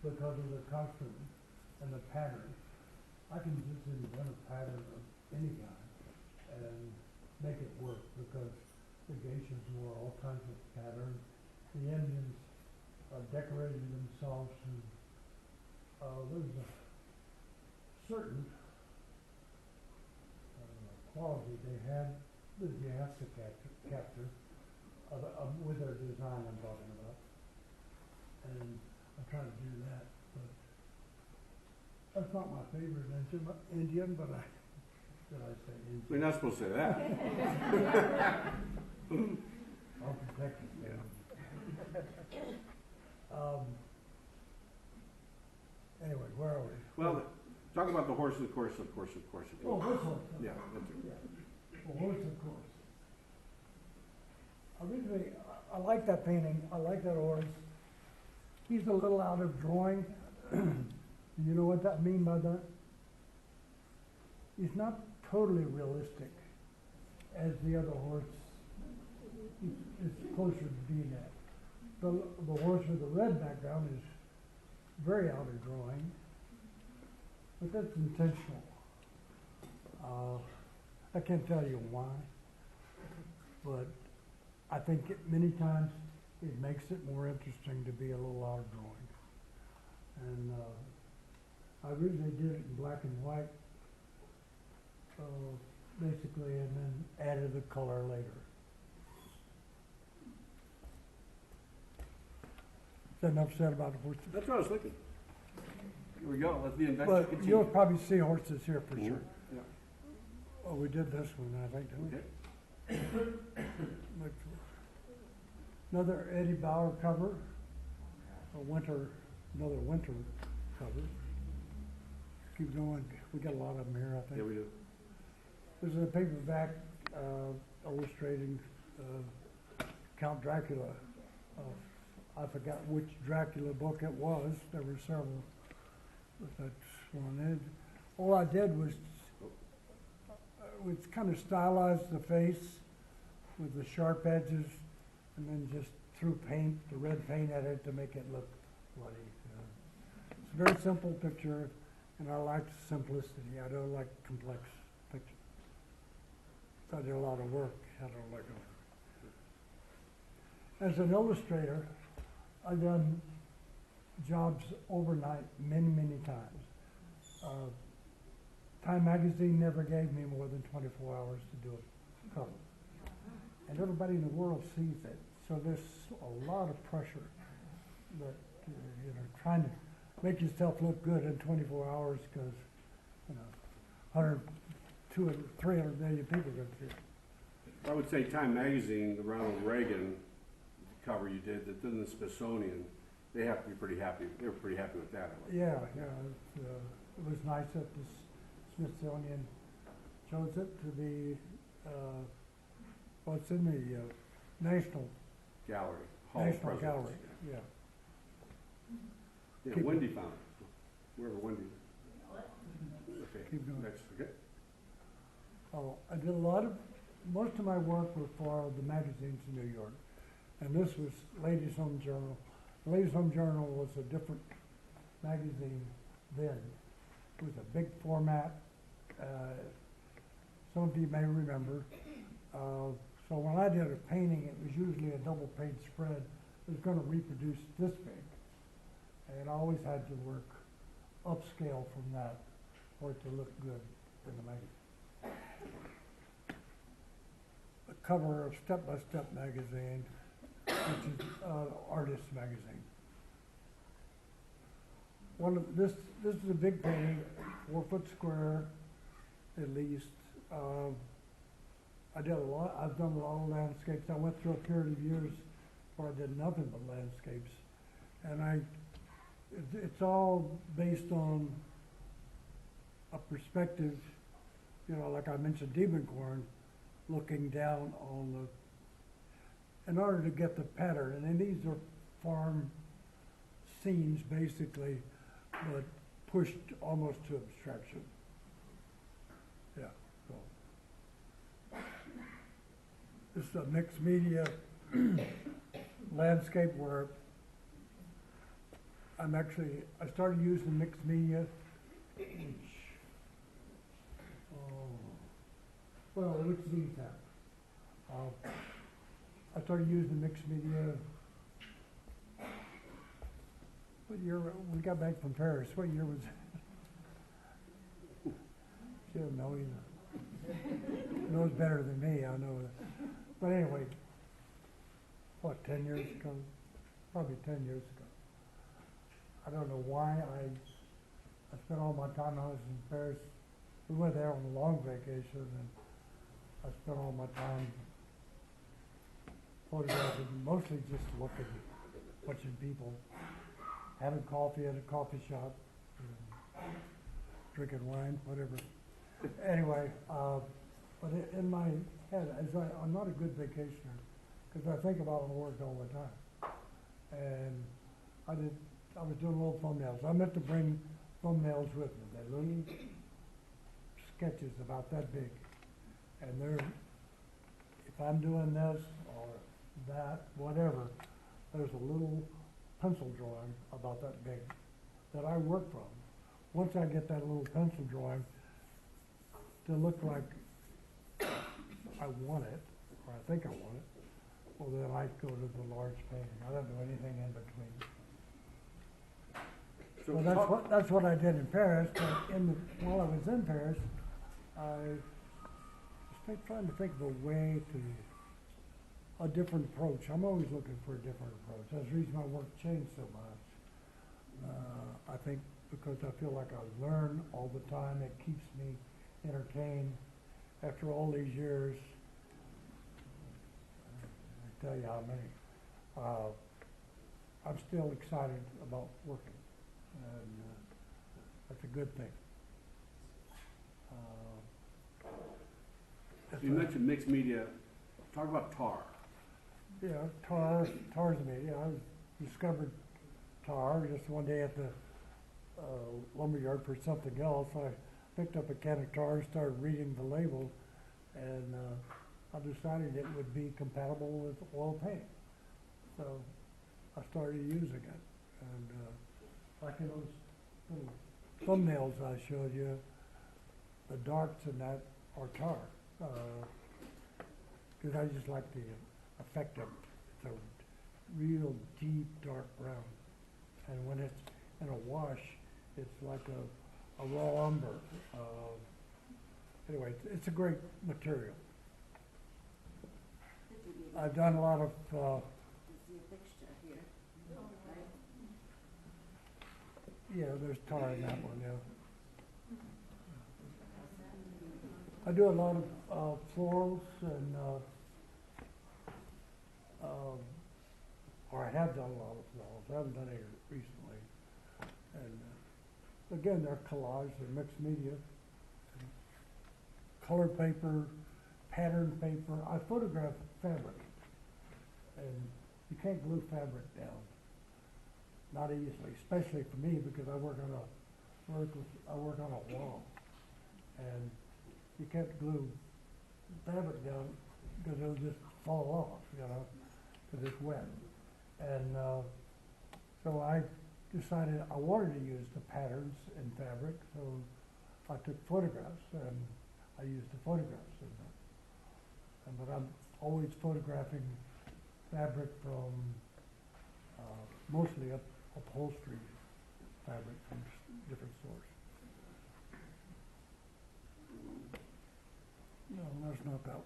because of the custom and the pattern. I can just invent a pattern of any kind and make it work because the geishas wore all kinds of patterns. The Indians decorated themselves and there's a certain quality they had that you have to capture with their design I'm talking about. And I'm trying to do that, but that's not my favorite Indian, but did I say Indian? We're not supposed to say that. I'll protect it. Yeah. Anyway, where are we? Well, talk about the horse, of course. Oh, this one. Yeah, that's it. Yeah. Well, horse, of course. Originally, I like that painting. I like that horse. He's a little out of drawing. You know what I mean by that? He's not totally realistic as the other horse is closer to being that. The horse with the red background is very out of drawing, but that's intentional. I can't tell you why, but I think many times it makes it more interesting to be a little out of drawing. And I originally did it in black and white, basically, and then added the color later. Is that enough said about the horses? That's what I was thinking. Here we go. Let the adventure But continue. you'll probably see horses here for Mhm. sure. Yeah. Oh, we did this one, I think, didn't we? Okay. Look for- Another Eddie Bauer cover, another winter cover. Keep going, we got a lot of them here, I think. Yeah, we do. This is a paperback illustrating Count Dracula. I forgot which Dracula book it was. There were several, but that's one. All I did was kind of stylize the face with the sharp edges, and then just threw paint, the red paint at it to make it look bloody. It's a very simple picture, and I like simplicity. I don't like complex pictures. So I did a lot of work. I don't like them. As an illustrator, I've done jobs overnight many, many times. Time magazine never gave me more than 24 hours to do a cover. And everybody in the world sees it. So there's a lot of pressure that, trying to make yourself look good in 24 hours because, 100, 200, 300 million people are going to see it. I would say Time Magazine, the Ronald Reagan cover you did, that's in the Smithsonian, they have to be pretty happy. They were pretty happy with that. Yeah, it was nice that the Smithsonian chose it to be, what's in the National Gallery, Hall of National Presidents. Gallery. Yeah. Yeah, Keep Wendy found it. Wherever Wendy. Okay, Keep going. next, okay. Oh, I did most of my work was for the magazines in New York, and this was Ladies Home Journal. Ladies Home Journal was a different magazine then. It was a big format. Some of you may remember. So when I did a painting, it was usually a double-page spread. It was going to reproduce this big, and I always had to work upscale from that for it to look good in the magazine. The cover of Step by Step magazine, which is artist magazine. This is a big painting, 4 foot square, at least. I've done a lot of landscapes. I went through a period of years where I did nothing but landscapes, and it's all based on a perspective, like I mentioned, Diebenkorn, looking down on in order to get the pattern. And then these are farm scenes, basically, but pushed almost to abstraction. Yeah. So. This is a mixed media landscape where I started using mixed media, which, which these have. I started using mixed media. What year, we got back from Paris, what year was it? She don't know either. Knows better than me, I know that. But anyway, what, 10 years ago? Probably 10 years ago. I don't know why I spent all my time, I was in Paris. We went there on a long vacation, and I spent all my time photographing, mostly just looking, watching people, having coffee at a coffee shop, drinking wine, whatever. Anyway, but in my head, I'm not a good vacationer, because I think about my work all the time. And I was doing little thumbnails. I meant to bring thumbnails with me. They're little sketches about that big. And if I'm doing this or that, whatever, there's a little pencil drawing about that big that I work from. Once I get that little pencil drawing to look like I want it, or I think I want it, well, then I go to the large painting. I don't do anything in between. So Well, that's what I did in Paris, but while I was in Paris, I was trying to think of a way a different approach. I'm always looking for a different approach. That's the reason my work changed so much. I think because I feel like I learn all the time. It keeps me entertained. After all these years, I tell you how many, I'm still excited about working. And that's a good thing. You mentioned mixed media. Talk about tar. Yeah, tar's me. Yeah, I discovered tar just one day at the lumberyard for something else. I picked up a can of tar, started reading the label, and I decided it would be compatible with oil paint. So I started using it. And like in those little thumbnails I showed you, the darks in that are tar. Because I just like the effect of it. It's a real deep dark brown. And when it's in a wash, it's like a raw umber. Anyway, it's a great material. I've done a lot of yeah, there's tar in that one, yeah. I do a lot of florals and, or I have done a lot of florals. I haven't done any recently. And again, they're collage, they're mixed media. Color paper, pattern paper. I photograph fabric. And you can't glue fabric down. Not easily, especially for me because I work on a wall. And you can't glue fabric down because it'll just fall off, because it's wet. And so I decided I wanted to use the patterns in fabric, so I took photographs and I used the photographs in that. But I'm always photographing fabric from mostly upholstery fabric from different stores. No, that's not that one.